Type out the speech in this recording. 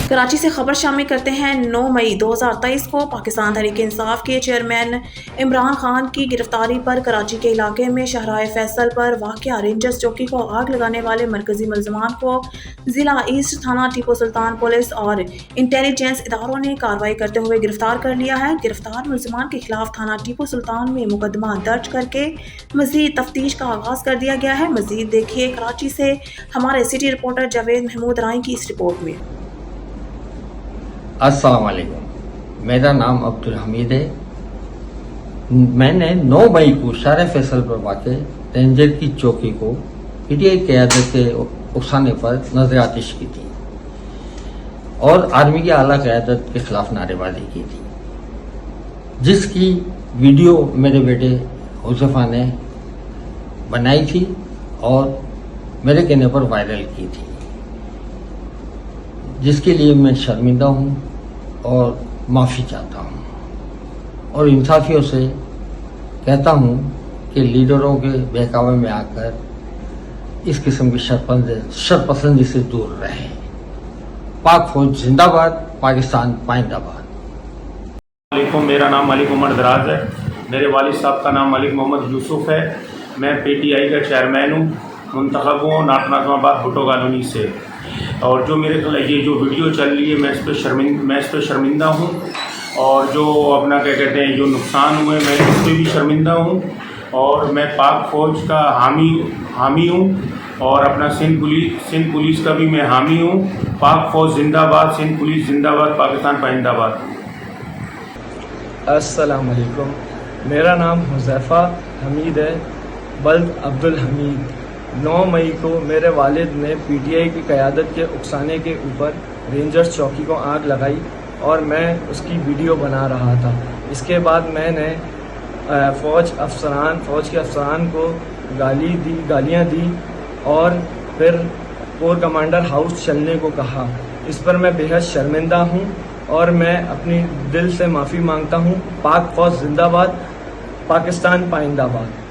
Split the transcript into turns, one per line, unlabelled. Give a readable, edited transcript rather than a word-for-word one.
کراچی سے خبر شامل کرتے ہیں 9 مئی 2023 کو پاکستان تحریک انصاف کے چیئرمین عمران خان کی گرفتاری پر کراچی کے علاقے میں شاہراہ فیصل پر واقع رینجرز چوکی کو آگ لگانے والے مرکزی ملزمان کو ضلع ایسٹ تھانہ ٹیپو سلطان پولیس اور انٹیلیجنس اداروں نے کارروائی کرتے ہوئے گرفتار کر لیا ہے۔ گرفتار ملزمان کے خلاف تھانہ ٹیپو سلطان میں مقدمہ درج کر کے مزید تفتیش کا آغاز کر دیا گیا ہے۔ مزید دیکھیے کراچی سے ہمارے سٹی رپورٹر جاوید محمود رائیں کی اس رپورٹ میں۔
السلام علیکم، میرا نام عبدالحمید ہے۔ میں نے 9 مئی کو شاہراہ فیصل پر واقع رینجر کی چوکی کو پی ٹی آئی قیادت کے اکسانے پر نظر آتش کی تھی اور آرمی کی اعلیٰ قیادت کے خلاف نعرے بازی کی تھی، جس کی ویڈیو میرے بیٹے حذیفہ نے بنائی تھی اور میرے کہنے پر وائرل کی تھی، جس کے لیے میں شرمندہ ہوں اور معافی چاہتا ہوں اور انصافیوں سے کہتا ہوں کہ لیڈروں کے بہکاوے میں آ کر اس قسم کی شرپسندی سے دور رہیں۔ پاک فوج زندہ باد، پاکستان پائندہ باد۔
السلام علیکم، میرا نام ملک محمد دراز ہے۔ میرے والد صاحب کا نام ملک محمد یوسف ہے۔ میں پی ٹی آئی کا چیئرمین ہوں، منتخب ہوں ناٹ نظم آباد بھٹو کالونی سے، اور جو میرے یہ جو ویڈیو چل رہی ہے میں اس پہ شرمندہ ہوں، اور جو اپنا کیا کہتے ہیں جو نقصان ہوئے میں اس پہ بھی شرمندہ ہوں، اور میں پاک فوج کا حامی ہوں اور اپنا سندھ پولیس کا بھی میں حامی ہوں۔ پاک فوج زندہ باد، سندھ پولیس زندہ باد، پاکستان پائندہ باد۔
السلام علیکم، میرا نام حذیفہ حمید ہے، بلد عبدالحمید۔ 9 مئی کو میرے والد نے پی ٹی آئی کی قیادت کے اکسانے کے اوپر رینجرز چوکی کو آگ لگائی اور میں اس کی ویڈیو بنا رہا تھا۔ اس کے بعد میں نے فوج کے افسران کو گالیاں دی اور پھر کور کمانڈر ہاؤس چلنے کو کہا۔ اس پر میں بے حد شرمندہ ہوں اور میں اپنی دل سے معافی مانگتا ہوں۔ پاک فوج زندہ باد، پاکستان پائندہ باد۔